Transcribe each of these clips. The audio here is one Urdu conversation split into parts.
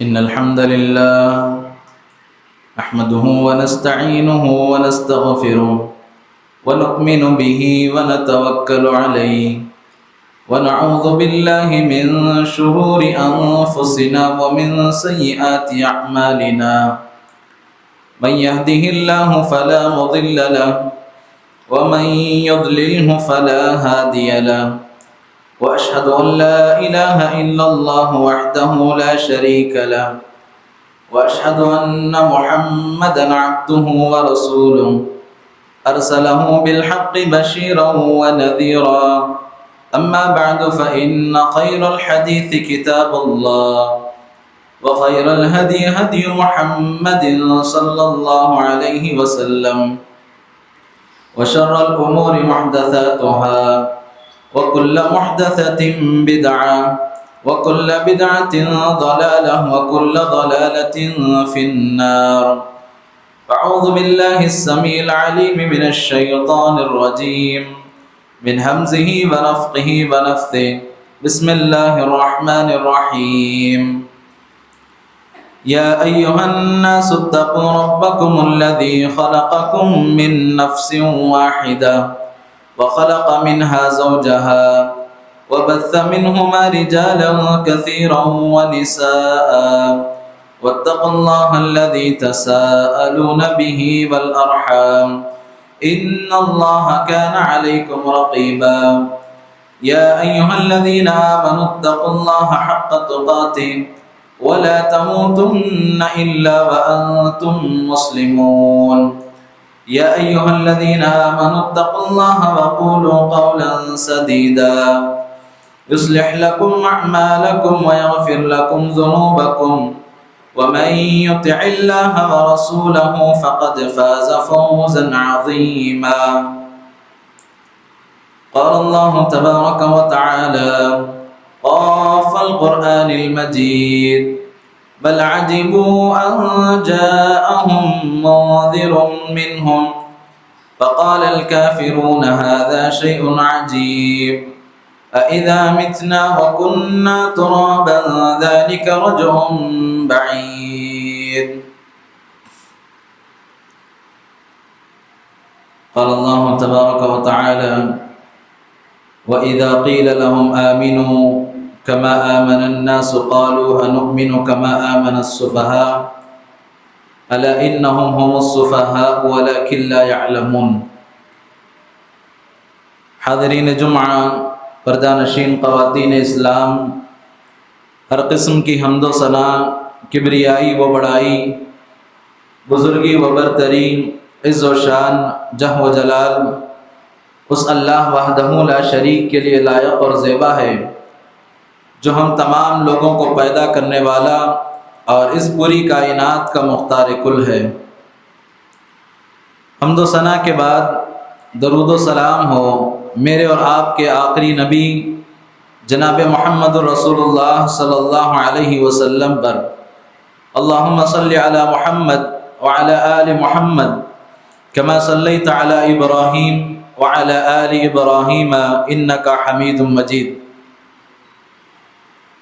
إن الحمد لله نحمده ونستعينه ونستغفره ونؤمن به ونتوكل عليه ونعوذ بالله من شرور أنفسنا ومن سيئات أعمالنا من يهده الله فلا مضل له ومن يضلله فلا هادي له وأشهد أن لا إله إلا الله وحده لا شريك له وأشهد أن محمدا عبده ورسوله أرسله بالحق بشيرا ونذيرا أما بعد فإن خير الحديث كتاب الله وخير الهدي هدي محمد صلى الله عليه وسلم وشر الأمور محدثاتها وكل محدثة بدعة وكل بدعة ضلالة وكل ضلالة في النار. أعوذ بالله السميع العليم من الشيطان الرجيم من همزه ونفخه ونفثه. بسم الله الرحمن الرحيم. يا أيها الناس اتقوا ربكم الذي خلقكم من نفس واحدة وخلق منها زوجها وبث منهما رجالا كثيرا ونساء واتقوا الله الذي تساءلون به والأرحام إن الله كان عليكم رقيبا. يا أيها الذين آمنوا اتقوا الله حق تقاته ولا تموتن إلا وأنتم مسلمون. يا أيها الذين آمنوا اتقوا الله وقولوا قولا سديدا يصلح لكم أعمالكم ويغفر لكم ذنوبكم ومن يطع الله ورسوله فقد فاز فوزا عظيما. قال الله تبارك وتعالى قاف القرآن المجيد بل عجبوا أن جاءهم منذر منهم فقال الكافرون هذا شيء عجيب أإذا متنا وكنا ترابا ذلك رجع بعيد. قال الله تبارك وتعالى وإذا قيل لهم آمنوا كما آمن الناس قالوا أنؤمن كما آمن السفهاء ألا إنهم هم السفهاء ولكن لا يعلمون. حاضرین جمعہ، پردہ نشین خواتین اسلام، ہر قسم کی حمد و ثنا، کبریائی و بڑائی، بزرگی و برتری، عز و شان، جہ و جلال اس اللہ وحدہ لا شریک کے لیے لائق اور زیبا ہے جو ہم تمام لوگوں کو پیدا کرنے والا اور اس پوری کائنات کا مختار کل ہے۔ حمد و ثنا کے بعد درود و سلام ہو میرے اور آپ کے آخری نبی جناب محمد رسول اللہ صلی اللہ علیہ وسلم پر۔ اللہم صلی علی محمد وعلی آل محمد کما صلیت علی ابراہیم وعلی آل ابراہیم انکا حمید مجید۔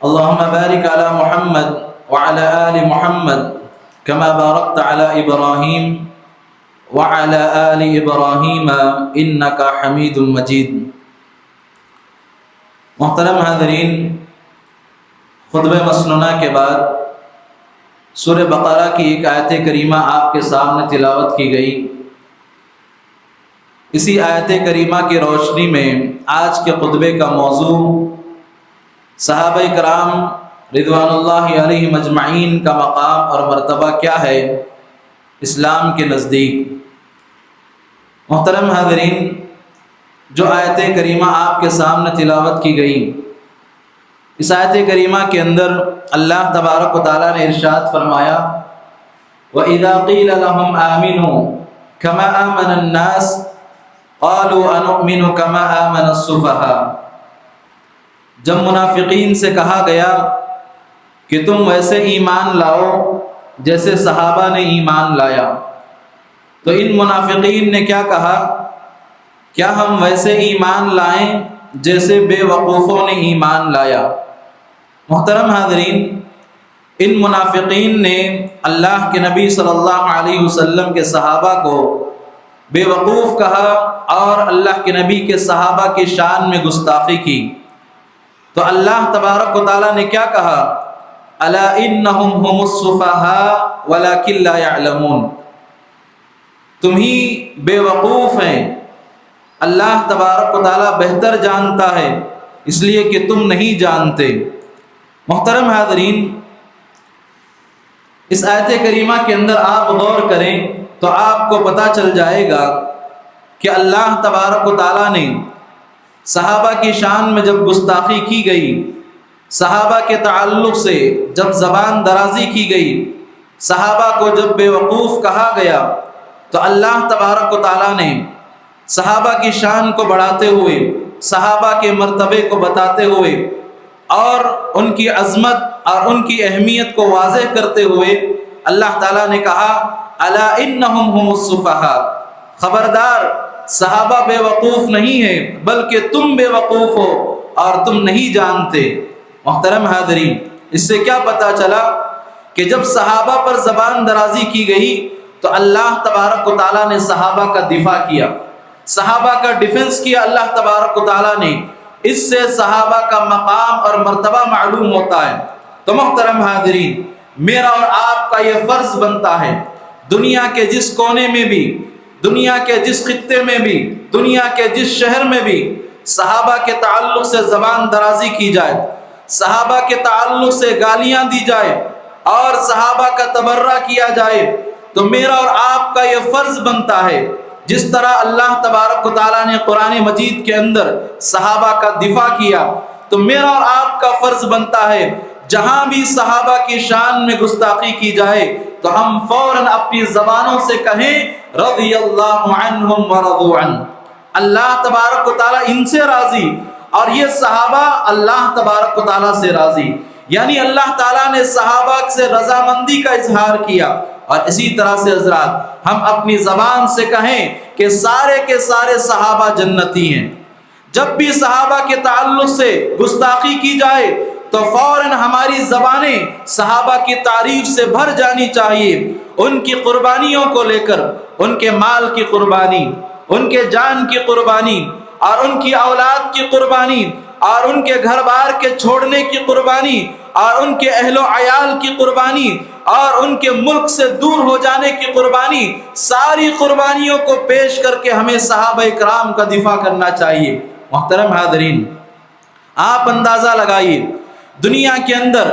اللہم بارک علی محمد وعلی آل محمد کما بارکت علی ابراہیم وعلی آل ابراہیم انکا حمید مجید۔ محترم حاضرین، خطبہ مسنونہ کے بعد سورہ بقرہ کی ایک آیت کریمہ آپ کے سامنے تلاوت کی گئی۔ اسی آیت کریمہ کی روشنی میں آج کے خطبے کا موضوع صحابہ کرام رضوان اللہ علیہم اجمعین کا مقام اور مرتبہ کیا ہے اسلام کے نزدیک۔ محترم حاضرین، جو آیت کریمہ آپ کے سامنے تلاوت کی گئی، اس آیت کریمہ کے اندر اللہ تبارک و تعالیٰ نے ارشاد فرمایا وَإِذَا قِيلَ لَهُمْ آمِنُوا كَمَا آمَنَ النَّاسِ قَالُوا أَنُؤْمِنُ كَمَا آمَنَ السُّفَهَاءُ۔ جب منافقین سے کہا گیا کہ تم ویسے ایمان لاؤ جیسے صحابہ نے ایمان لایا، تو ان منافقین نے کیا کہا؟ کیا ہم ویسے ایمان لائیں جیسے بے وقوفوں نے ایمان لایا۔ محترم حاضرین، ان منافقین نے اللہ کے نبی صلی اللہ علیہ وسلم کے صحابہ کو بے وقوف کہا اور اللہ کے نبی کے صحابہ کی شان میں گستاخی کی، تو اللہ تبارک و تعالیٰ نے کیا کہا؟ الا انہم هم السفہاء ولکن لا یعلمون، تم ہی بے وقوف ہیں، اللہ تبارک و تعالیٰ بہتر جانتا ہے، اس لیے کہ تم نہیں جانتے۔ محترم حاضرین، اس آیت کریمہ کے اندر آپ غور کریں تو آپ کو پتہ چل جائے گا کہ اللہ تبارک و تعالیٰ نے صحابہ کی شان میں جب گستاخی کی گئی، صحابہ کے تعلق سے جب زبان درازی کی گئی، صحابہ کو جب بے وقوف کہا گیا، تو اللہ تبارک و تعالیٰ نے صحابہ کی شان کو بڑھاتے ہوئے، صحابہ کے مرتبے کو بتاتے ہوئے اور ان کی عظمت اور ان کی اہمیت کو واضح کرتے ہوئے اللہ تعالیٰ نے کہا الا انہم هم السفہاء، خبردار صحابہ بے وقوف نہیں ہیں بلکہ تم بے وقوف ہو اور تم نہیں جانتے۔ محترم حاضرین، اس سے کیا پتہ چلا کہ جب صحابہ پر زبان درازی کی گئی تو اللہ تبارک و تعالیٰ نے صحابہ کا دفاع کیا، صحابہ کا ڈیفنس کیا اللہ تبارک و تعالیٰ نے۔ اس سے صحابہ کا مقام اور مرتبہ معلوم ہوتا ہے۔ تو محترم حاضرین، میرا اور آپ کا یہ فرض بنتا ہے، دنیا کے جس کونے میں بھی، دنیا کے جس خطے میں بھی، دنیا کے جس شہر میں بھی صحابہ کے تعلق سے زبان درازی کی جائے، صحابہ کے تعلق سے گالیاں دی جائے اور صحابہ کا تبرہ کیا جائے، تو میرا اور آپ کا یہ فرض بنتا ہے، جس طرح اللہ تبارک و تعالیٰ نے قرآن مجید کے اندر صحابہ کا دفاع کیا، تو میرا اور آپ کا فرض بنتا ہے جہاں بھی صحابہ کی شان میں گستاخی کی جائے تو ہم فوراً اپنی زبانوں سے کہیں رضی اللہ عنہم ورضوا عنہ، اللہ تبارک و تعالیٰ ان سے راضی اور یہ صحابہ اللہ تبارک و تعالیٰ سے راضی، یعنی اللہ تعالیٰ نے صحابہ سے رضامندی کا اظہار کیا۔ اور اسی طرح سے حضرات ہم اپنی زبان سے کہیں کہ سارے کے سارے صحابہ جنتی ہیں۔ جب بھی صحابہ کے تعلق سے گستاخی کی جائے تو فوراً ہماری زبانیں صحابہ کی تعریف سے بھر جانی چاہیے، ان کی قربانیوں کو لے کر، ان کے مال کی قربانی، ان کے جان کی قربانی اور ان کی اولاد کی قربانی اور ان کے گھر بار کے چھوڑنے کی قربانی اور ان کے اہل و عیال کی قربانی اور ان کے ملک سے دور ہو جانے کی قربانی، ساری قربانیوں کو پیش کر کے ہمیں صحابہ کرام کا دفاع کرنا چاہیے۔ محترم حاضرین، آپ اندازہ لگائیے، دنیا کے اندر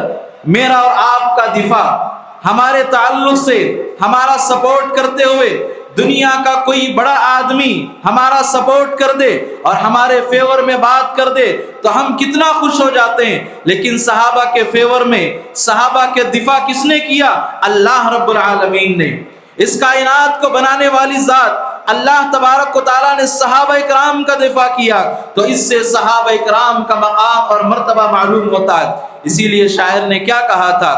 میرا اور آپ کا دفاع، ہمارے تعلق سے ہمارا سپورٹ کرتے ہوئے دنیا کا کوئی بڑا آدمی ہمارا سپورٹ کر دے اور ہمارے فیور میں بات کر دے تو ہم کتنا خوش ہو جاتے ہیں، لیکن صحابہ کے فیور میں، صحابہ کے دفاع کس نے کیا؟ اللہ رب العالمین نے۔ اس کائنات کو بنانے والی ذات اللہ تبارک و تعالیٰ نے صحابہ کرام کا دفاع کیا، تو اس سے صحابہ کرام کا مقام اور مرتبہ معلوم ہوتا ہے۔ اسی لیے شاعر نے کیا کہا تھا،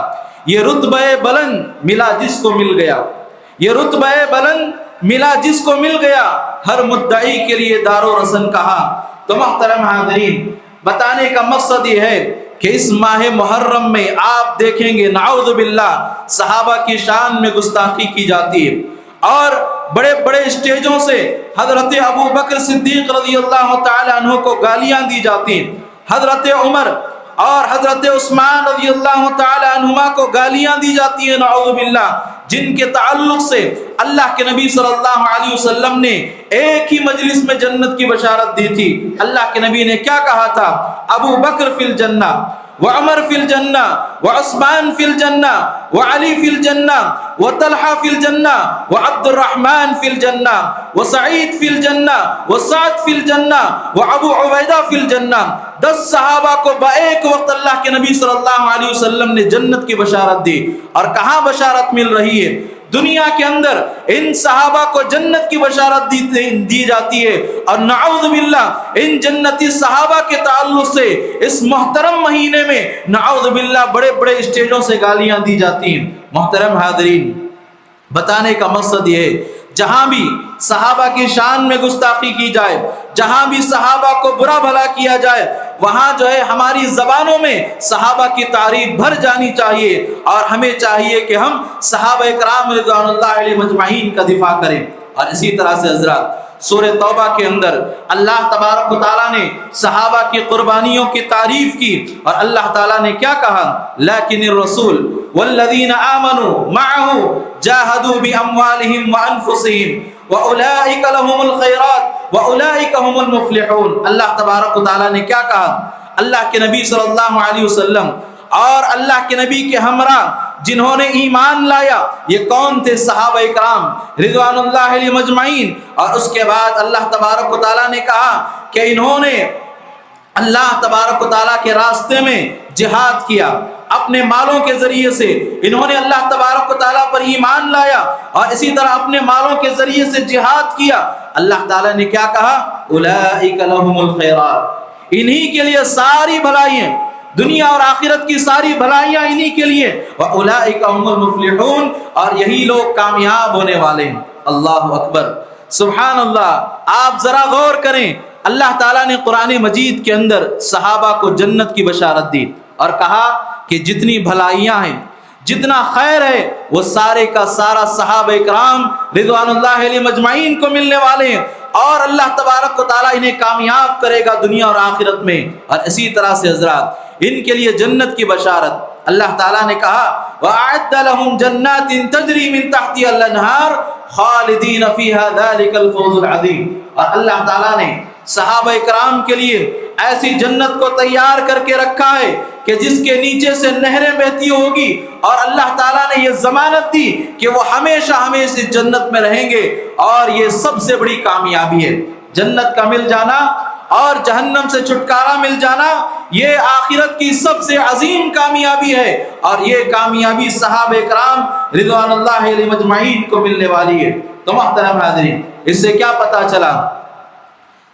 یہ رتبہ بلند ملا جس کو مل گیا، یہ رتبہ بلند ملا جس کو مل گیا، ہر مدعی کے لیے دار و رسن کہا۔ تو محترم حاضرین، بتانے کا مقصد یہ ہے کہ اس ماہ محرم میں آپ دیکھیں گے نعوذ باللہ صحابہ کی شان میں گستاخی کی جاتی ہے اور بڑے بڑے اسٹیجوں سے حضرت ابو بکر صدیق رضی اللہ تعالی عنہ کو گالیاں دی جاتی ہیں، حضرت عمر اور حضرت عثمان رضی اللہ تعالی عنہما کو گالیاں دی جاتی ہیں نعوذ باللہ، جن کے تعلق سے اللہ کے نبی صلی اللہ علیہ وسلم نے ایک ہی مجلس میں جنت کی بشارت دی تھی۔ اللہ کے نبی نے کیا کہا تھا؟ ابو بکر فی الجنہ وعمر فی الجنہ وعثمان فی الجنہ وعلی فی الجنہ وطلحہ فی الجنہ وعبد الرحمن فی الجنہ وسعید فی الجنہ وسعد فی الجنہ وابو عبیدہ فی الجنہ۔ 10 صحابہ کو بایک وقت اللہ کے نبی صلی اللہ علیہ وسلم نے جنت کی بشارت دی، اور کہاں بشارت مل رہی ہے؟ دنیا کے اندر ان صحابہ کو جنت کی بشارت دی جاتی ہے، اور نعوذ باللہ ان جنتی صحابہ کے تعلق سے اس محترم مہینے میں نعوذ باللہ بڑے بڑے اسٹیجوں سے گالیاں دی جاتی ہیں۔ محترم حاضرین، بتانے کا مقصد یہ ہے جہاں بھی صحابہ کی شان میں گستاخی کی جائے، جہاں بھی صحابہ کو برا بھلا کیا جائے، وہاں جو ہے ہماری زبانوں میں صحابہ کی تعریف بھر جانی چاہیے، اور ہمیں چاہیے کہ ہم صحابہ کرام رضوان اللہ علیہ مجمعین کا دفاع کریں۔ اور اسی طرح سے حضرات سورہ توبہ کے اندر اللہ تبارک و تعالیٰ نے صحابہ کی قربانیوں کی تعریف کی، اور اللہ تعالیٰ نے کیا کہا؟ لیکن الرسول والذین آمنوا معه جاہدوا باموالہم وانفسہم واولئک لهم الخیرات واولئک هم المفلحون۔ اللہ تبارک و تعالیٰ نے کیا کہا؟ اللہ کے نبی صلی اللہ علیہ وسلم اور اللہ کے نبی کے ہمراہ جنہوں نے ایمان لایا، یہ کون تھے؟ صحابہ کرام رضوان اللہ علیہ مجمعین۔ اور اس کے بعد اللہ تبارک و تعالیٰ نے کہا کہ انہوں نے اللہ تبارک و تعالیٰ کے راستے میں جہاد کیا، اپنے مالوں کے ذریعے سے انہوں نے اللہ تبارک و تعالیٰ پر ایمان لایا، اور اسی طرح اپنے مالوں کے ذریعے سے جہاد کیا۔ اللہ تعالیٰ نے کیا کہا؟ اولئک لهم الخیرات، انہی کے لیے ساری بھلائیاں، دنیا اور آخرت کی ساری بھلائیاں انہی کے لیے، وَأُولَئِكَ هُمُ الْمُفْلِحُونَ، اور یہی لوگ کامیاب ہونے والے ہیں۔ اللہ اکبر، سبحان اللہ۔ آپ ذرا غور کریں، اللہ تعالیٰ نے قرآن مجید کے اندر صحابہ کو جنت کی بشارت دی، اور کہا کہ جتنی بھلائیاں ہیں، جتنا خیر ہے، وہ سارے کا سارا صحابہ کرام رضوان اللہ علیہ مجمعین کو ملنے والے ہیں، اور اللہ تبارک و تعالیٰ انہیں کامیاب کرے گا دنیا اور آخرت میں۔ اور اسی طرح سے حضرات ان کے لیے جنت کی بشارت اللہ تعالیٰ نے کہا وَأَعَدَّ لَهُمْ جَنَّاتٍ تَجْرِي مِن تَحْتِهَا الْأَنْهَارُ خَالِدِينَ فِيهَا ذَلِكَ الْفَوْزُ الْعَظِيمُ۔ اور اللہ تعالیٰ نے صحابہ کرام کے لیے ایسی جنت کو تیار کر کے رکھا ہے کہ جس کے نیچے سے نہریں بہتی ہوگی، اور اللہ تعالیٰ نے یہ ضمانت دی کہ وہ ہمیشہ ہمیشہ جنت میں رہیں گے، اور یہ سب سے بڑی کامیابی ہے۔ جنت کا مل جانا اور جہنم سے چھٹکارا مل جانا، یہ آخرت کی سب سے عظیم کامیابی ہے، اور یہ کامیابی صحابہ کرام رضوان اللہ علیہ مجمعین کو ملنے والی ہے۔ تو محترم حاضرین، اس سے کیا پتا چلا؟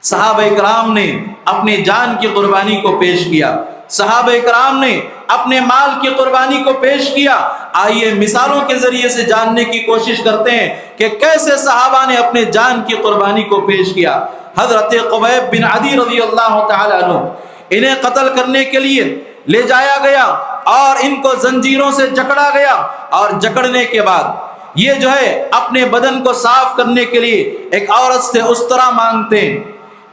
صحابہ کرام نے اپنے جان کی قربانی کو پیش کیا، صحابہ کرام نے اپنے مال کی قربانی کو پیش کیا۔ آئیے مثالوں کے ذریعے سے جاننے کی کوشش کرتے ہیں کہ کیسے صحابہ نے اپنے جان کی قربانی کو پیش کیا۔ حضرت قبیب بن عدی رضی اللہ تعالی عنہ، انہیں قتل کرنے کے لیے لے جایا گیا، اور ان کو زنجیروں سے جکڑا گیا، اور جکڑنے کے بعد یہ جو ہے اپنے بدن کو صاف کرنے کے لیے ایک عورت سے استرا مانگتے ہیں،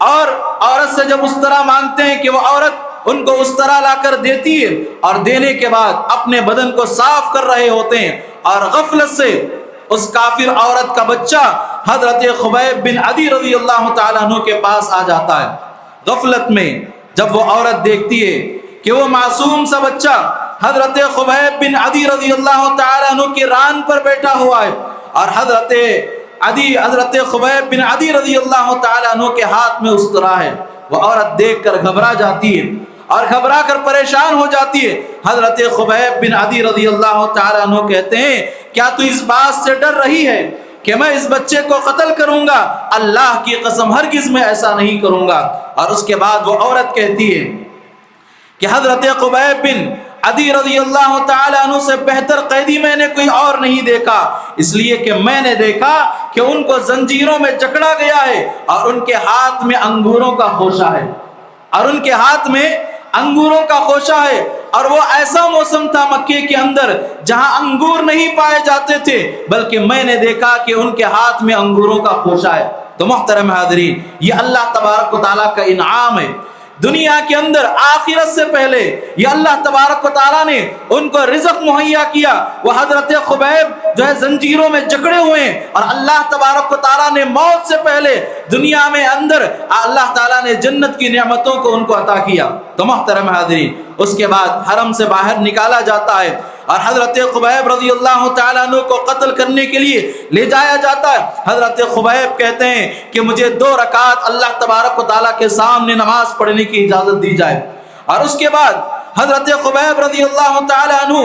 اور عورت سے جب استرا مانگتے ہیں کہ وہ عورت ان کو استرا لا کر دیتی ہے، اور دینے کے بعد اپنے بدن کو صاف کر رہے ہوتے ہیں، اور غفلت سے اس کافر عورت کا بچہ حضرت خبیب بن عدی رضی اللہ تعالیٰ عنہ کے پاس آ جاتا ہے۔ غفلت میں جب وہ عورت دیکھتی ہے کہ وہ معصوم سا بچہ حضرت خبیب بن عدی رضی اللہ تعالیٰ عنہ کی ران پر بیٹھا ہوا ہے، اور حضرت خبیب بن عدی رضی اللہ تعالیٰ عنہ کے ہاتھ میں استرا ہے، وہ عورت دیکھ کر گھبرا جاتی ہے، اور گھبرا کر پریشان ہو جاتی ہے۔ حضرت خبیب بن عدی رضی اللہ تعالیٰ عنہ کہتے ہیں کیا تو اس بات سے ڈر رہی ہے کہ میں اس بچے کو قتل کروں گا؟ اللہ کی قسم ہرگز میں ایسا نہیں کروں گا۔ اور اس کے بعد وہ عورت کہتی ہے کہ حضرت خبیب بن عدی رضی اللہ تعالیٰ عنہ سے بہتر قیدی میں نے کوئی اور نہیں دیکھا، اس لیے کہ میں نے دیکھا کہ ان کو زنجیروں میں جکڑا گیا ہے، اور ان کے ہاتھ میں انگوروں کا خوشہ ہے، اور ان کے ہاتھ میں انگوروں کا خوشہ ہے، اور وہ ایسا موسم تھا مکے کے اندر جہاں انگور نہیں پائے جاتے تھے، بلکہ میں نے دیکھا کہ ان کے ہاتھ میں انگوروں کا خوشہ ہے۔ تو محترم حاضرین، یہ اللہ تبارک و تعالیٰ کا انعام ہے۔ دنیا کے اندر آخرت سے پہلے یہ اللہ تبارک و تعالیٰ نے ان کو رزق مہیا کیا۔ وہ حضرت خبیب جو ہے زنجیروں میں جکڑے ہوئے ہیں، اور اللہ تبارک و تعالیٰ نے موت سے پہلے دنیا میں اندر اللہ تعالیٰ نے جنت کی نعمتوں کو ان کو عطا کیا۔ تو محترم حاضرین، اس کے بعد حرم سے باہر نکالا جاتا ہے، اور حضرت خبیب رضی اللہ تعالیٰ عنہ کو قتل کرنے کے لیے لے جایا جاتا ہے۔ حضرت خبیب کہتے ہیں کہ مجھے 2 رکعت اللہ تبارک و تعالیٰ کے سامنے نماز پڑھنے کی اجازت دی جائے، اور اس کے بعد حضرت خبیب رضی اللہ تعالیٰ عنہ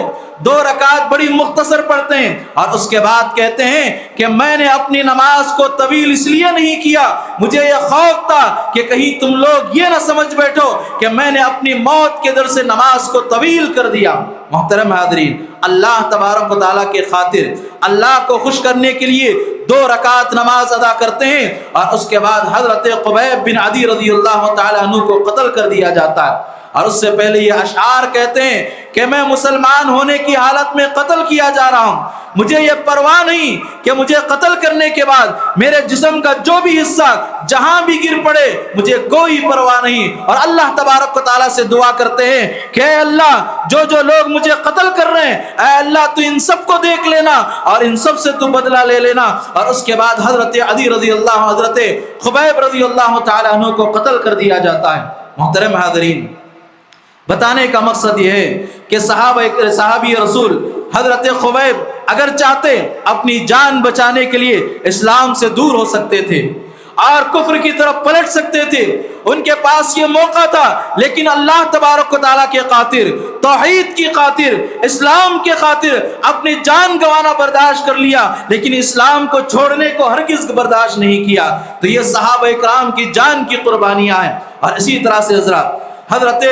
2 رکعت بڑی مختصر پڑھتے ہیں، اور اس کے بعد کہتے ہیں کہ میں نے اپنی نماز کو طویل اس لیے نہیں کیا، مجھے یہ خوف تھا کہ کہیں تم لوگ یہ نہ سمجھ بیٹھو کہ میں نے اپنی موت کے ڈر سے نماز کو طویل کر دیا۔ محترم حاضرین، اللہ تبارک و تعالیٰ کے خاطر، اللہ کو خوش کرنے کے لیے 2 رکعت نماز ادا کرتے ہیں اور اس کے بعد حضرت خبیب بن عدی رضی اللہ تعالیٰ عنہ کو قتل کر دیا جاتا ہے، اور اس سے پہلے یہ اشعار کہتے ہیں کہ میں مسلمان ہونے کی حالت میں قتل کیا جا رہا ہوں، مجھے یہ پرواہ نہیں کہ مجھے قتل کرنے کے بعد میرے جسم کا جو بھی حصہ جہاں بھی گر پڑے مجھے کوئی پرواہ نہیں، اور اللہ تبارک و تعالیٰ سے دعا کرتے ہیں کہ اے اللہ جو لوگ مجھے قتل کر رہے ہیں اے اللہ تو ان سب کو دیکھ لینا اور ان سب سے تو بدلہ لے لینا۔ اور اس کے بعد حضرت عدی رضی اللہ حضرت خبیب رضی اللہ تعالیٰ عنہ کو قتل کر دیا جاتا ہے۔ محترم حاضرین، بتانے کا مقصد یہ ہے کہ صحابی رسول حضرت خبیب اگر چاہتے اپنی جان بچانے کے لیے اسلام سے دور ہو سکتے تھے اور کفر کی طرف پلٹ سکتے تھے، ان کے پاس یہ موقع تھا، لیکن اللہ تبارک و تعالیٰ کے خاطر، توحید کی خاطر، اسلام کے خاطر اپنی جان گنوانا برداشت کر لیا، لیکن اسلام کو چھوڑنے کو ہرگز برداشت نہیں کیا۔ تو یہ صحابہ کرام کی جان کی قربانیاں ہیں۔ اور اسی طرح سے حضرت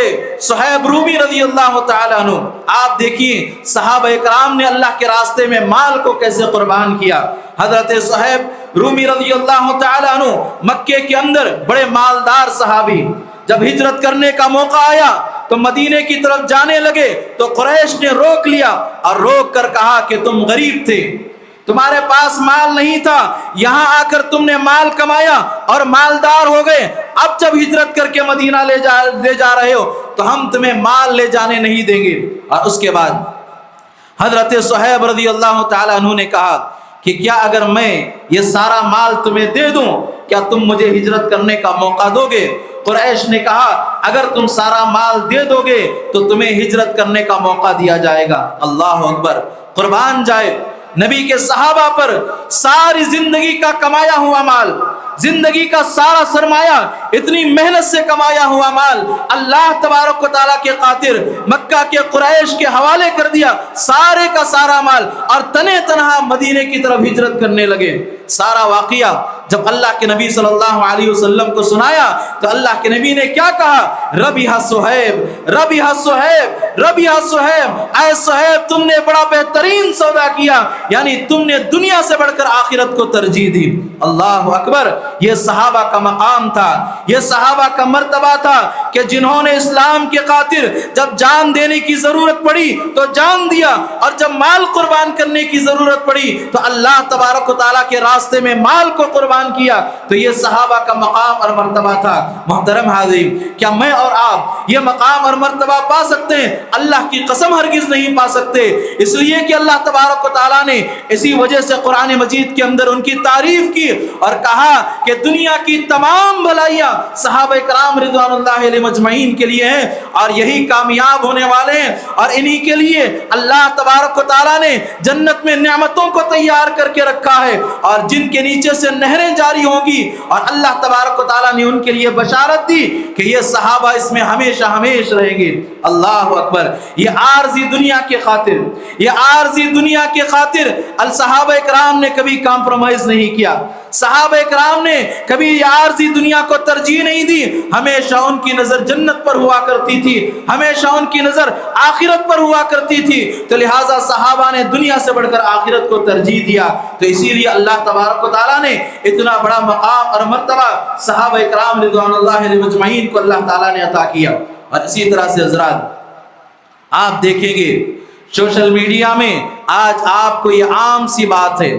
صہیب رومی رضی اللہ تعالیٰ عنہ، آپ دیکھیے صحابہ کرام نے اللہ کے راستے میں مال کو کیسے قربان کیا۔ حضرت صہیب رومی رضی اللہ تعالیٰ عنہ مکے کے اندر بڑے مالدار صحابی، جب ہجرت کرنے کا موقع آیا تو مدینے کی طرف جانے لگے تو قریش نے روک لیا اور روک کر کہا کہ تم غریب تھے، تمہارے پاس مال نہیں تھا، یہاں آ کر تم نے مال کمایا اور مالدار ہو گئے، اب جب ہجرت کر کے مدینہ لے جا رہے ہو تو ہم تمہیں مال لے جانے نہیں دیں گے۔ اور اس کے بعد حضرت صہیب رضی اللہ تعالیٰ عنہ نے کہا کہ کیا اگر میں یہ سارا مال تمہیں دے دوں کیا تم مجھے ہجرت کرنے کا موقع دو گے؟ قریش نے کہا اگر تم سارا مال دے دو گے تو تمہیں ہجرت کرنے کا موقع دیا جائے گا۔ اللہ اکبر، قربان جائے نبی کے صحابہ پر ساری زندگی کا کمایا ہوا مال، زندگی کا سارا سرمایہ، اتنی محنت سے کمایا ہوا مال اللہ تبارک و تعالیٰ کے خاطر مکہ کے قریش کے حوالے کر دیا، سارے کا سارا مال، اور تنہا تنہا مدینے کی طرف ہجرت کرنے لگے۔ سارا واقعہ جب اللہ کے نبی صلی اللہ علیہ وسلم کو سنایا تو اللہ کے نبی نے کیا کہا؟ ربیہ صہیب، ربیہ صہیب، ربیہ صہیب، اے صہیب تم نے بڑا بہترین سودا کیا، یعنی تم نے دنیا سے بڑھ کر آخرت کو ترجیح دی۔ اللہ اکبر، یہ صحابہ کا مقام تھا، یہ صحابہ کا مرتبہ تھا کہ جنہوں نے اسلام کے خاطر جب جان دینے کی ضرورت پڑی تو جان دیا، اور جب مال قربان کرنے کی ضرورت پڑی تو اللہ تبارک و تعالیٰ کے راستے میں مال کو قربان کیا۔ تو یہ صحابہ کا مقام اور مرتبہ تھا۔ محترم حاضرین، کیا میں اور آپ یہ مقام اور مرتبہ پا سکتے ہیں؟ اللہ کی قسم ہرگز نہیں پا سکتے، اس لیے کہ اللہ تبارک و تعالیٰ نے اسی وجہ سے قرآن مجید کے اندر ان کی تعریف کی اور کہا کہ دنیا کی تمام بھلائیاں صحابہ کرام رضوان اللہ علیہ مجمعین کے لیے ہیں، اور یہی کامیاب ہونے والے ہیں، اور انہی کے لیے اللہ تبارک و تعالیٰ نے جنت میں نعمتوں کو تیار کر کے رکھا ہے، اور جن کے نیچے سے نہریں جاری ہوں گی، اور اللہ تبارک و تعالیٰ نے ان کے لیے بشارت دی کہ یہ صحابہ اس میں ہمیشہ ہمیشہ رہیں گے۔ اللہ اکبر، یہ عارضی دنیا کے خاطر، یہ عارضی دنیا کے خاطر الصحابہ کرام نے کبھی کمپرومائز نہیں کیا، صحابہ کرام نے کبھی یہ عارضی دنیا کو ترجیح نہیں دی، ہمیشہ ان کی نظر جنت پر ہوا کرتی تھی، ہمیشہ ان کی نظر آخرت پر ہوا کرتی تھی، تو لہٰذا صحابہ نے دنیا سے بڑھ کر آخرت کو ترجیح دیا۔ تو اسی لیے اللہ تبارک و تعالیٰ نے اتنا بڑا مقام اور مرتبہ صحابہ کرام رضوان اللہ علیہ مجمعین کو اللہ تعالیٰ نے عطا کیا۔ اور اسی طرح سے حضرات آپ دیکھیں گے سوشل میڈیا میں آج آپ کو یہ عام سی بات ہے،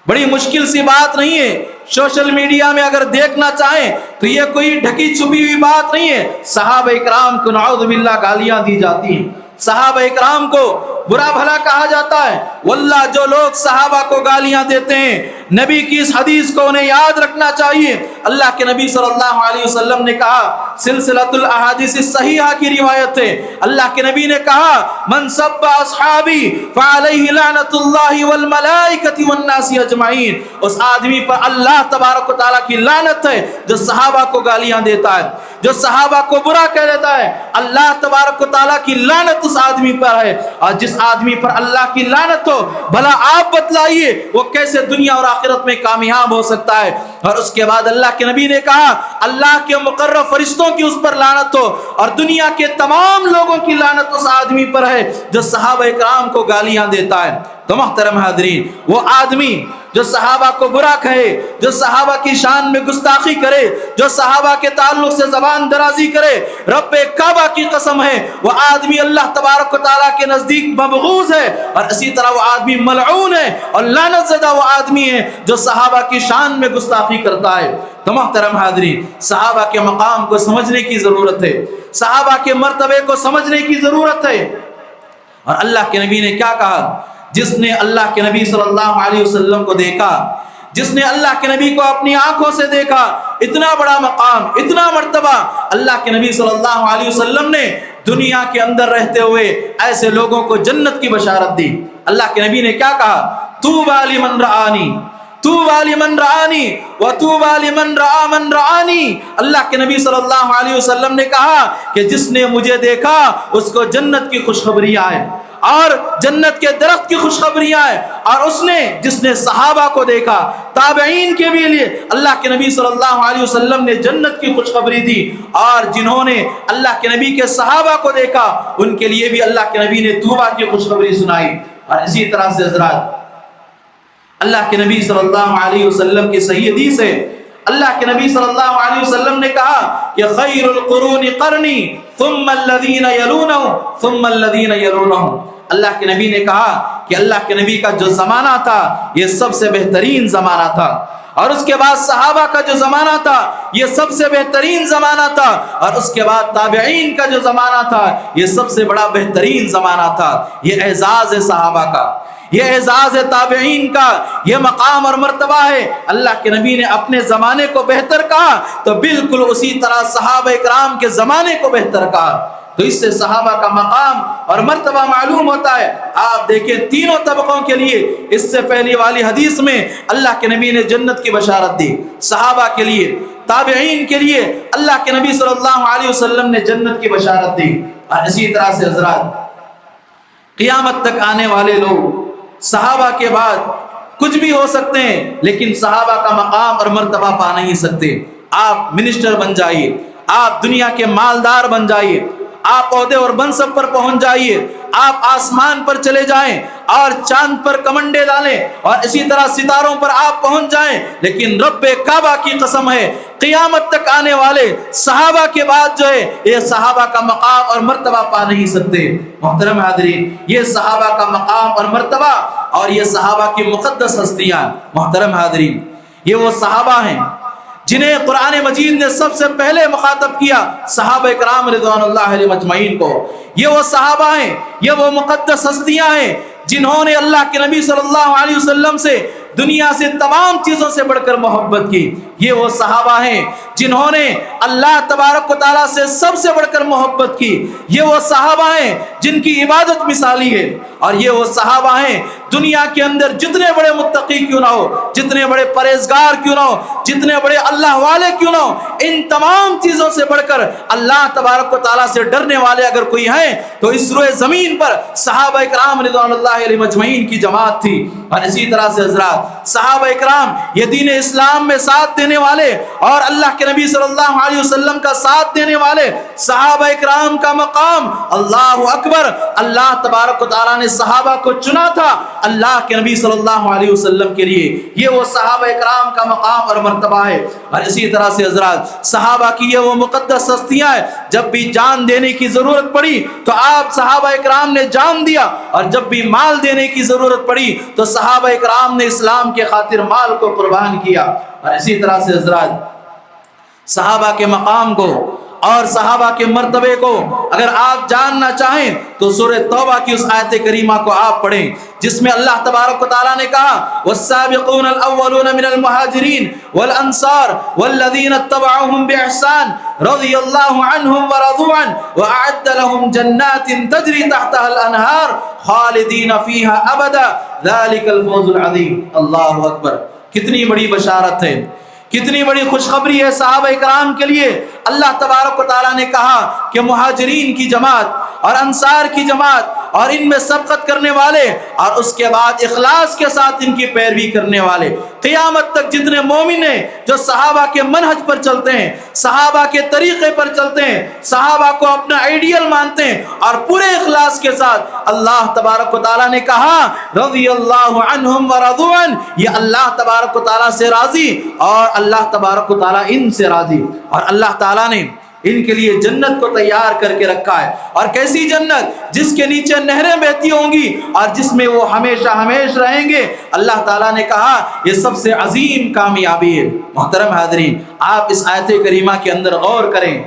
بڑی مشکل سی بات نہیں ہے، سوشل میڈیا میں اگر دیکھنا چاہیں تو یہ کوئی ڈھکی چھپی ہوئی بات نہیں ہے، صحابہ اکرام کو نعوذ باللہ گالیاں دی جاتی ہیں، صحابہ اکرام کو برا بھلا کہا جاتا ہے۔ واللہ جو لوگ صحابہ کو گالیاں دیتے ہیں، نبی کی اس حدیث کو انہیں یاد رکھنا چاہیے۔ اللہ کے نبی صلی اللہ علیہ وسلم نے کہا، سلسلۃ الاحادیث الصحیحہ کی روایت ہے، اللہ کے نبی نے کہا من سب اصحابی فعلیہ لعنت اللہ والملائکۃ والناس اجمعین، اس آدمی پر اللہ تبارک و تعالیٰ کی لعنت ہے جو صحابہ کو گالیاں دیتا ہے، جو صحابہ کو برا کہہ دیتا ہے، اللہ تبارک و تعالیٰ کی لعنت اس آدمی پر ہے۔ اور جس آدمی پر اللہ کی لعنت ہو، بھلا آپ بتلائیے وہ کیسے دنیا اور آخرت میں کامیاب ہو سکتا ہے۔ اور اس کے بعد اللہ کے نبی نے کہا اللہ کے مقرب فرشتوں کی اس پر لعنت ہو، اور دنیا کے تمام لوگوں کی لعنت اس آدمی پر ہے جو صحابہ کرام کو گالیاں دیتا ہے۔ تو محترم حاضرین، وہ آدمی جو صحابہ کو برا کہے، جو صحابہ کی شان میں گستاخی کرے، جو صحابہ کے تعلق سے زبان درازی کرے، رب کعبہ کی قسم ہے وہ آدمی اللہ تبارک و تعالیٰ کے نزدیک مبغوض ہے، اور اسی طرح وہ آدمی ملعون ہے اور لعنت زدہ وہ آدمی ہے جو صحابہ کی شان میں گستاخی کرتا ہے۔ تو محترم حاضرین، صحابہ کے مقام کو سمجھنے کی ضرورت ہے، صحابہ کے مرتبے کو سمجھنے کی ضرورت ہے۔ اور اللہ کے نبی نے کیا کہا؟ جس نے اللہ کے نبی صلی اللہ علیہ وسلم کو دیکھا، جس نے اللہ کے نبی کو اپنی آنکھوں سے دیکھا، اتنا بڑا مقام، اتنا مرتبہ اللہ کے نبی صلی اللہ علیہ وسلم نے دنیا کے اندر رہتے ہوئے ایسے لوگوں کو جنت کی بشارت دی۔ اللہ کے نبی نے کیا کہا؟ طوبی لمن رآنی، طوبی لمن رآنی وطوبی لمن رآ من رآنی۔ اللہ کے نبی صلی اللہ علیہ وسلم نے کہا کہ جس نے مجھے دیکھا اس کو جنت کی خوشخبریاں ہیں، اور جنت کے درخت کی خوشخبریاں ہیں، اور جس نے صحابہ کو دیکھا، تابعین کے بھی لیے اللہ کے نبی صلی اللہ علیہ وسلم نے جنت کی خوشخبری دی، اور جنہوں نے اللہ کے نبی کے صحابہ کو دیکھا ان کے لیے بھی اللہ کے نبی نے توبہ کی خوشخبری سنائی۔ اور اسی طرح سے حضرات، اللہ کے نبی صلی اللہ علیہ وسلم کی صحیح حدیث ہے، اللہ کے نبی صلی اللہ علیہ وسلم نے کہا کہ خیر القرون قرنی ثم الذین یلونہم ثم الذین یلونہم۔ اللہ کے نبی نے کہا کہ اللہ کے نبی کا جو زمانہ تھا یہ سب سے بہترین زمانہ تھا، اور اس کے بعد صحابہ کا جو زمانہ تھا یہ سب سے بہترین زمانہ تھا، اور اس کے بعد تابعین کا جو زمانہ تھا یہ سب سے بڑا بہترین زمانہ تھا۔ یہ اعزاز ہے صحابہ کا، یہ اعزاز ہے تابعین کا، یہ مقام اور مرتبہ ہے۔ اللہ کے نبی نے اپنے زمانے کو بہتر کہا تو بالکل اسی طرح صحابہ اکرام کے زمانے کو بہتر کہا۔ تو اس سے صحابہ کا مقام اور مرتبہ معلوم ہوتا ہے۔ آپ دیکھیں تینوں طبقوں کے لیے اس سے پہلی والی حدیث میں اللہ کے نبی نے جنت کی بشارت دی، صحابہ کے لیے، تابعین کے لیے اللہ کے نبی صلی اللہ علیہ وسلم نے جنت کی بشارت دی۔ اور اسی طرح سے حضرات، قیامت تک آنے والے لوگ صحابہ کے بعد کچھ بھی ہو سکتے ہیں لیکن صحابہ کا مقام اور مرتبہ پا نہیں سکتے۔ آپ منسٹر بن جائیے، آپ دنیا کے مالدار بن جائیے، آپ عہدے اور منصب پر پہنچ جائیے، آپ آسمان پر چلے جائیں اور چاند پر کمنڈے ڈالیں اور اسی طرح ستاروں پر آپ پہنچ جائیں، لیکن رب کعبہ کی قسم ہے قیامت تک آنے والے صحابہ کے بعد جو ہے یہ صحابہ کا مقام اور مرتبہ پا نہیں سکتے۔ محترم حاضرین، یہ صحابہ کا مقام اور مرتبہ اور یہ صحابہ کی مقدس ہستیاں، محترم حاضرین، یہ وہ صحابہ ہیں جنہیں قرآن مجید نے سب سے پہلے مخاطب کیا، صحابہ کرام رضوان اللہ علیہم اجمعین کو۔ یہ وہ صحابہ ہیں، یہ وہ مقدس ہستیاں ہیں جنہوں نے اللہ کے نبی صلی اللہ علیہ وسلم سے دنیا سے تمام چیزوں سے بڑھ کر محبت کی۔ یہ وہ صحابہ ہیں جنہوں نے اللہ تبارک و تعالیٰ سے سب سے بڑھ کر محبت کی۔ یہ وہ صحابہ ہیں جن کی عبادت مثالی ہے، اور یہ وہ صحابہ ہیں دنیا کے اندر جتنے بڑے متقی کیوں نہ ہو، جتنے بڑے پرہیزگار کیوں نہ ہو، جتنے بڑے اللہ والے کیوں نہ ہو، ان تمام چیزوں سے بڑھ کر اللہ تبارک و تعالیٰ سے ڈرنے والے اگر کوئی ہیں تو اس روئے زمین پر صحابہ اکرام رضوان اللہ علیہم اجمعین کی جماعت تھی۔ اور اسی طرح سے حضرات، صحابہ اکرام یہ دین اسلام میں ساتھ دینے والے اور اللہ کے نبی صلی اللہ علیہ وسلم کا ساتھ دینے والے صحابہ اکرام کا مقام، اللہ اکبر، اللہ تبارک و تعالیٰ نے صحابہ کو چنا تھا اللہ کے نبی صلی اللہ علیہ وسلم کے لیے۔ یہ وہ صحابہ اکرام کا مقام اور مرتبہ ہے۔ اور اسی طرح سے حضرات، صحابہ کی یہ وہ مقدس ہستیاں ہیں، جب بھی جان دینے کی ضرورت پڑی تو آپ صحابہ اکرام نے جان دیا، اور جب بھی مال دینے کی ضرورت پڑی تو صحابہ اکرام نے اسلام کے خاطر مال کو قربان کیا۔ اور اسی طرح سے حضرات، صحابہ کے مقام کو اور صحابہ کے مرتبے کو اگر آپ جاننا چاہیں تو سورہ توبہ کی اس آیت کریمہ کو آپ پڑھیں جس میں اللہ تبارک و تعالیٰ نے کہا والسابقون الاولون من المہاجرین والانصار والذین اتبعوهم بإحسان رضی اللہ عنہم ورضوا عنہ وأعد لهم جنات تجری تحتها الانہار خالدین فیہا ابدا ذلک الفوز العظیم۔ اللہ اکبر، کتنی بڑی بشارت ہے، کتنی بڑی خوشخبری ہے صحابہ اکرام کے لیے۔ اللہ تبارک و تعالیٰ نے کہا کہ مہاجرین کی جماعت اور انصار کی جماعت اور ان میں سبقت کرنے والے اور اس کے بعد اخلاص کے ساتھ ان کی پیروی کرنے والے، قیامت تک جتنے مومن ہیں جو صحابہ کے منہج پر چلتے ہیں، صحابہ کے طریقے پر چلتے ہیں، صحابہ کو اپنا آئیڈیل مانتے ہیں اور پورے اخلاص کے ساتھ، اللہ تبارک و تعالیٰ نے کہا رضی اللہ عنہم ورضوا عنہ، یہ اللہ تبارک و تعالیٰ سے راضی اور اللہ تبارک و تعالیٰ ان سے راضی، اور اللہ تعالیٰ نے ان کے لیے جنت کو تیار کر کے رکھا ہے۔ اور کیسی جنت؟ جس کے نیچے نہریں بہتی ہوں گی اور جس میں وہ ہمیشہ ہمیشہ رہیں گے۔ اللہ تعالیٰ نے کہا یہ سب سے عظیم کامیابی ہے۔ محترم حاضرین، آپ اس آیت کریمہ کے اندر غور کریں،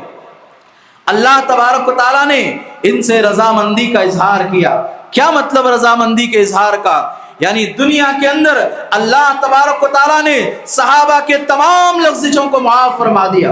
اللہ تبارک و تعالیٰ نے ان سے رضامندی کا اظہار کیا۔ کیا مطلب رضامندی کے اظہار کا؟ یعنی دنیا کے اندر اللہ تبارک و تعالیٰ نے صحابہ کے تمام لغزشوں کو معاف فرما دیا،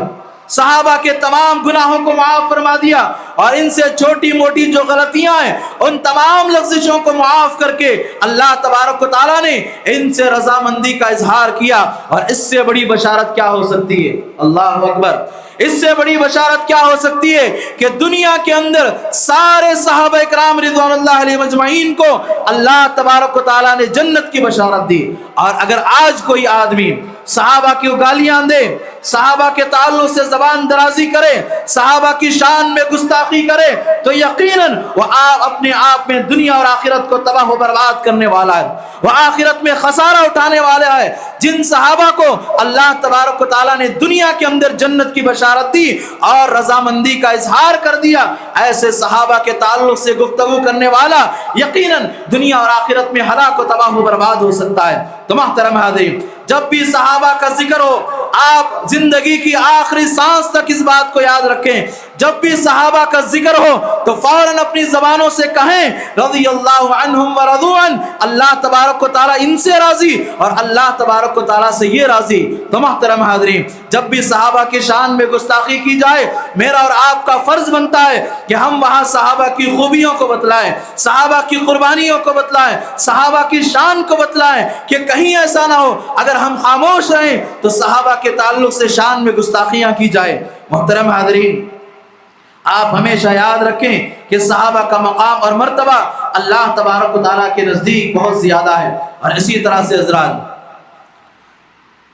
صحابہ کے تمام گناہوں کو معاف فرما دیا، اور ان سے چھوٹی موٹی جو غلطیاں ہیں ان تمام لغزشوں کو معاف کر کے اللہ تبارک و تعالیٰ نے ان سے رضامندی کا اظہار کیا۔ اور اس سے بڑی بشارت کیا ہو سکتی ہے؟ اللہ اکبر! اس سے بڑی بشارت کیا ہو سکتی ہے کہ دنیا کے اندر سارے صحابہ اکرام رضوان اللہ علیہ مجمعین کو اللہ تبارک و تعالیٰ نے جنت کی بشارت دی۔ اور اگر آج کوئی آدمی صحابہ کی گالیاں دے، صحابہ کے تعلق سے زبان درازی کرے، صحابہ کی شان میں گستاخی کرے، تو یقیناً وہ اپنے آپ میں دنیا اور آخرت کو تباہ و برباد کرنے والا ہے، وہ آخرت میں خسارہ اٹھانے والا ہے۔ جن صحابہ کو اللہ تبارک و تعالیٰ نے دنیا کے اندر جنت کی بشارت دی اور رضامندی کا اظہار کر دیا، ایسے صحابہ کے تعلق سے گفتگو کرنے والا یقیناً دنیا اور آخرت میں ہلاک و تباہ و برباد ہو سکتا ہے۔ تو محترم حاضرین، جب بھی صحابہ کا ذکر ہو، آپ زندگی کی آخری سانس تک اس بات کو یاد رکھیں، جب بھی صحابہ کا ذکر ہو تو فوراً اپنی زبانوں سے کہیں رضی اللہ عنہم ورضوا عنہ، اللہ تبارک و تعالیٰ ان سے راضی اور اللہ تبارک و تعالیٰ سے یہ راضی۔ تو محترم حاضرین، جب بھی صحابہ کی شان میں گستاخی کی جائے، میرا اور آپ کا فرض بنتا ہے کہ ہم وہاں صحابہ کی خوبیوں کو بتلائیں، صحابہ کی قربانیوں کو بتلائیں، صحابہ کی شان کو بتلائیں، کہ کہیں ایسا نہ ہو اگر ہم خاموش رہیں تو صحابہ کے تعلق سے شان میں گستاخیاں کی جائے۔ محترم حاضرین، آپ ہمیشہ یاد رکھیں کہ صحابہ کا مقام اور مرتبہ اللہ تبارک و تعالیٰ کے نزدیک بہت زیادہ ہے۔ اور اسی طرح سے حضرات،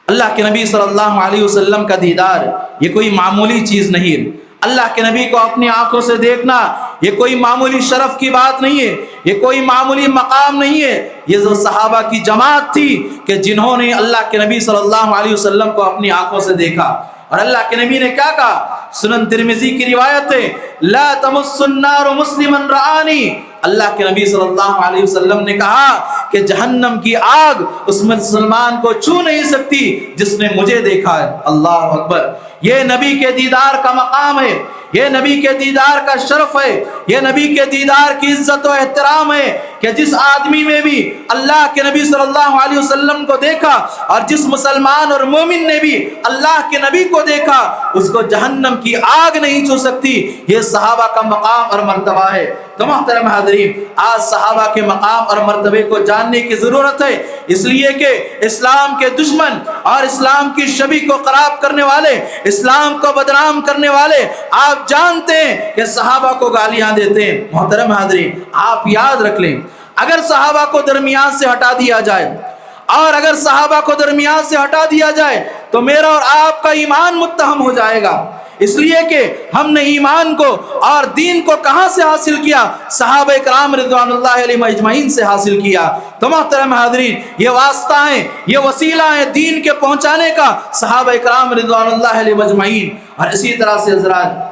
اللہ کے نبی صلی اللہ علیہ وسلم کا دیدار یہ کوئی معمولی چیز نہیں ہے۔ اللہ کے نبی کو اپنی آنکھوں سے دیکھنا یہ کوئی معمولی شرف کی بات نہیں ہے، یہ کوئی معمولی مقام نہیں ہے۔ یہ جو صحابہ کی جماعت تھی کہ جنہوں نے اللہ کے نبی صلی اللہ علیہ وسلم کو اپنی آنکھوں سے دیکھا، اور اللہ کے نبی نے کیا کہا؟ سنن ترمذی کی روایت ہے، لا تمس النار مسلما رآنی، اللہ کے نبی صلی اللہ علیہ وسلم نے کہا کہ جہنم کی آگ اس مسلمان کو چھو نہیں سکتی جس نے مجھے دیکھا ہے۔ اللہ اکبر! یہ نبی کے دیدار کا مقام ہے، یہ نبی کے دیدار کا شرف ہے، یہ نبی کے دیدار کی عزت و احترام ہے کہ جس آدمی میں بھی اللہ کے نبی صلی اللہ علیہ وسلم کو دیکھا اور جس مسلمان اور مومن نے بھی اللہ کے نبی کو دیکھا، اس کو جہنم کی آگ نہیں چھو سکتی۔ یہ صحابہ کا مقام اور مرتبہ ہے۔ تو محترم حاضرین، آج صحابہ کے مقام اور مرتبے کو جاننے کی ضرورت ہے، اس لیے کہ اسلام کے دشمن اور اسلام کی شبیہ کو خراب کرنے والے، اسلام کو بدنام کرنے والے آپ جانتے ہیں کہ صحابہ کو گالیاں دیتے ہیں۔ محترم حاضرین، آپ یاد رکھ لیں، اگر صحابہ کو درمیان سے ہٹا دیا جائے، اور اگر صحابہ کو درمیان سے ہٹا دیا جائے تو میرا اور آپ کا ایمان متہم ہو جائے گا، اس لیے کہ ہم نے ایمان کو اور دین کو کہاں سے حاصل کیا؟ صحابہ اکرام رضوان اللہ علیہ مجمعین سے حاصل کیا۔ تو محترم حاضرین، یہ واسطہ ہیں، یہ وسیلہ ہیں دین کے پہنچانے کا، صحابہ اکرام رضوان اللہ علیہ مجمعین۔ اور اسی طرح سے حضرات،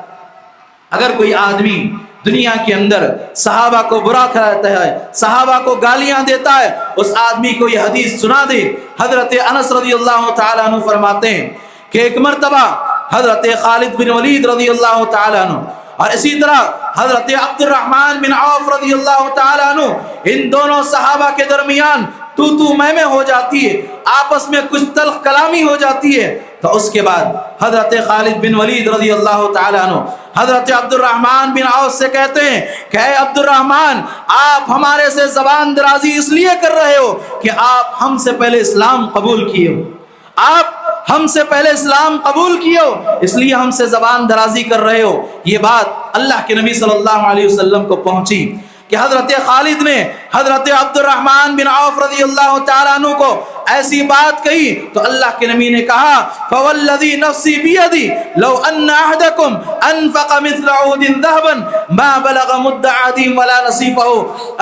اگر کوئی آدمی دنیا کے اندر صحابہ کو برا کہتا ہے، صحابہ کو گالیاں دیتا ہے، اس آدمی کو یہ حدیث سنا دے۔ حضرت انس رضی اللہ تعالیٰ عنہ فرماتے ہیں کہ ایک مرتبہ حضرت خالد بن ولید رضی اللہ تعالیٰ عنہ اور اسی طرح حضرت عبد الرحمن بن عوف رضی اللہ تعالیٰ عنہ، ان دونوں صحابہ کے درمیان تو میں ہو جاتی ہے، آپس میں کچھ تلخ کلامی ہو جاتی ہے۔ تو اس کے بعد حضرت خالد بن ولید رضی اللہ تعالیٰ عنہ حضرت عبد الرحمن بن عوف سے کہتے ہیں کہ اے عبد الرحمن، آپ ہمارے سے زبان درازی اس لیے کر رہے ہو کہ آپ ہم سے پہلے اسلام قبول کیے ہو، آپ ہم سے پہلے اسلام قبول کیے ہو اس لیے ہم سے زبان درازی کر رہے ہو۔ یہ بات اللہ کے نبی صلی اللہ علیہ وسلم کو پہنچی کہ حضرت خالد نے حضرت عبد الرحمن بن عوف رضی اللہ تعالیٰ عنہ کو ایسی بات کہی تو اللہ کے نبی نے کہا فوالذی نفسی بیدی لو ان احدکم انفق مثل عود ذهبا ما بلغ مد احدهم ولا نصیفہ۔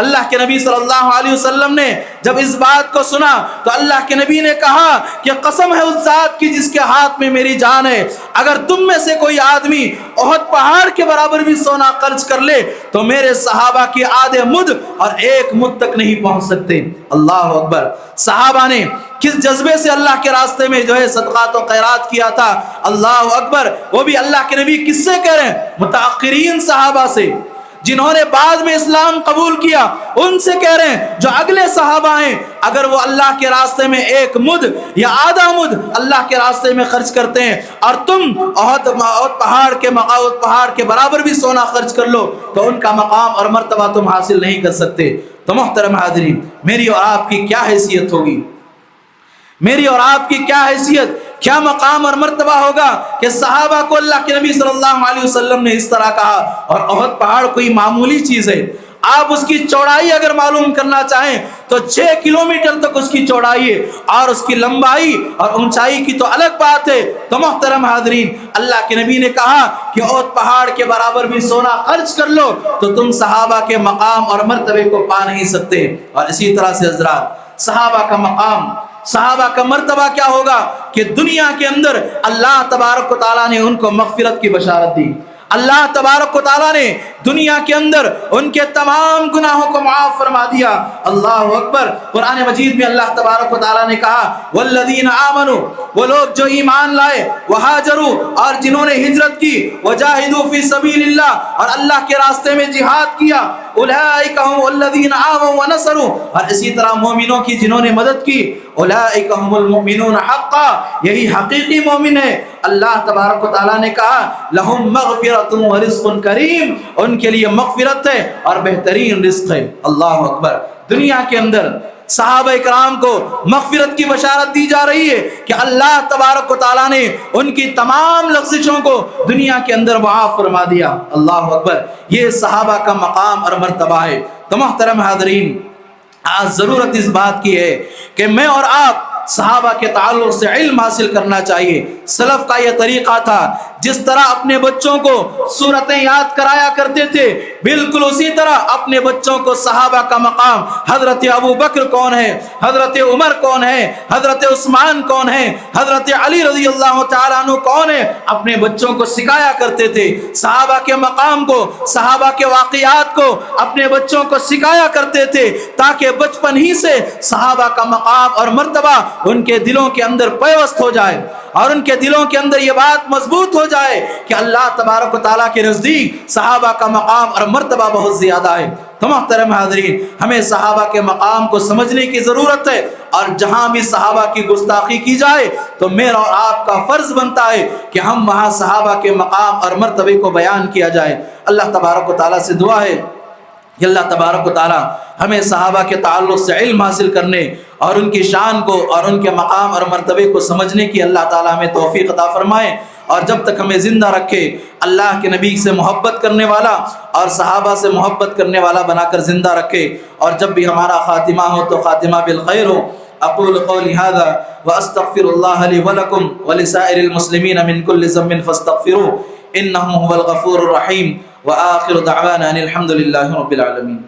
اللہ کے نبی صلی اللہ علیہ وسلم نے جب اس بات کو سنا تو اللہ کے نبی نے کہا کہ قسم ہے اس ذات کی جس کے ہاتھ میں میری جان ہے، اگر تم میں سے کوئی آدمی احد پہاڑ کے برابر بھی سونا خرچ کر لے تو میرے صحابہ کی آدھے مد اور ایک مد تک نہیں پہنچ سکتے۔ اللہ اکبر۔ صحابہ نے کس جذبے سے اللہ کے راستے میں جو ہے صدقات و خیرات کیا تھا، اللہ اکبر۔ وہ بھی اللہ کے نبی کس سے کہہ رہے ہیں؟ متأخرین صحابہ سے، جنہوں نے بعد میں اسلام قبول کیا، ان سے کہہ رہے ہیں جو اگلے صحابہ ہیں، اگر وہ اللہ کے راستے میں ایک مد یا آدھا مد اللہ کے راستے میں خرچ کرتے ہیں اور تم احد پہاڑ کے برابر بھی سونا خرچ کر لو تو ان کا مقام اور مرتبہ تم حاصل نہیں کر سکتے۔ تو محترم حاضرین، میری اور آپ کی کیا حیثیت ہوگی، میری اور آپ کی کیا حیثیت، کیا مقام اور مرتبہ ہوگا کہ صحابہ کو اللہ کے نبی صلی اللہ علیہ وسلم نے اس طرح کہا۔ اور احد پہاڑ کوئی معمولی چیز ہے، آپ اس کی چوڑائی اگر معلوم کرنا چاہیں تو 6 کلومیٹر تک اس کی چوڑائی ہے، اور اس کی لمبائی اور اونچائی کی تو الگ بات ہے۔ تو محترم حاضرین، اللہ کے نبی نے کہا کہ احد پہاڑ کے برابر بھی سونا خرچ کر لو تو تم صحابہ کے مقام اور مرتبے کو پا نہیں سکتے۔ اور اسی طرح سے حضرات، صحابہ کا مقام، صحابہ کا مرتبہ کیا ہوگا کہ دنیا کے اندر اللہ تبارک و تعالیٰ نے ان کو مغفرت کی بشارت دی۔ اللہ تبارک و تعالیٰ نے دنیا کے اندر ان کے تمام گناہوں کو معاف فرما دیا۔ اللہ اکبر۔ قرآن مجید میں اللہ تبارک و تعالیٰ نے کہا والذین آمنوا، وہ لوگ جو ایمان لائے، وہاجروا، اور جنہوں نے ہجرت کی، وجاہدوا فی سبیل اللہ، اور اللہ کے راستے میں جہاد کیا، اولئک هم الذین آووا ونصروا، اور اسی طرح مومنوں کی جنہوں نے مدد کی، اولئک هم المؤمنون حقا، یہی حقیقی مومن ہے۔ اللہ تبارک و تعالیٰ نے کہا لہم مغفرۃ ورزق کریم، ان کے لیے مغفرت ہے اور بہترین رزق ہے۔ اللہ اکبر۔ دنیا کے اندر صحابہ اکرام کو مغفرت کی بشارت دی جا رہی ہے کہ اللہ تبارک و تعالیٰ نے ان کی تمام لغزشوں کو دنیا کے اندر معاف فرما دیا۔ اللہ اکبر۔ یہ صحابہ کا مقام اور مرتبہ ہے۔ تو محترم حاضرین، آج ضرورت اس بات کی ہے کہ میں اور آپ صحابہ کے تعلق سے علم حاصل کرنا چاہیے۔ سلف کا یہ طریقہ تھا، جس طرح اپنے بچوں کو سورتیں یاد کرایا کرتے تھے، بالکل اسی طرح اپنے بچوں کو صحابہ کا مقام، حضرت ابو بکر کون ہے، حضرت عمر کون ہے، حضرت عثمان کون ہے، حضرت علی رضی اللہ تعالیٰ عنہ کون ہے، اپنے بچوں کو سکھایا کرتے تھے۔ صحابہ کے مقام کو، صحابہ کے واقعات کو اپنے بچوں کو سکھایا کرتے تھے تاکہ بچپن ہی سے صحابہ کا مقام اور مرتبہ ان کے دلوں کے اندر پیوست ہو جائے، اور ان کے دلوں کے اندر یہ بات مضبوط ہو جائے کہ اللہ تبارک و تعالیٰ کے نزدیک صحابہ کا مقام اور مرتبہ بہت زیادہ ہے۔ تو محترم حاضرین، ہمیں صحابہ کے مقام کو سمجھنے کی ضرورت ہے، اور جہاں بھی صحابہ کی گستاخی کی جائے تو میرا اور آپ کا فرض بنتا ہے کہ ہم وہاں صحابہ کے مقام اور مرتبے کو بیان کیا جائے۔ اللہ تبارک و تعالیٰ سے دعا ہے کہ اللہ تبارک و تعالیٰ ہمیں صحابہ کے تعلق سے علم حاصل کرنے اور ان کی شان کو اور ان کے مقام اور مرتبے کو سمجھنے کی اللہ تعالیٰ ہمیں توفیق عطا فرمائے، اور جب تک ہمیں زندہ رکھے اللہ کے نبی سے محبت کرنے والا اور صحابہ سے محبت کرنے والا بنا کر زندہ رکھے، اور جب بھی ہمارا خاتمہ ہو تو خاتمہ بالخیر ہو۔ اقول قولی ھذا واستغفر اللہ لی ولکم ولسائر المسلمین من کل ذنب فاستغفروہ انہ هو الغفور الرحیم، وآخر دعوانا ان الحمد للہ رب العالمین۔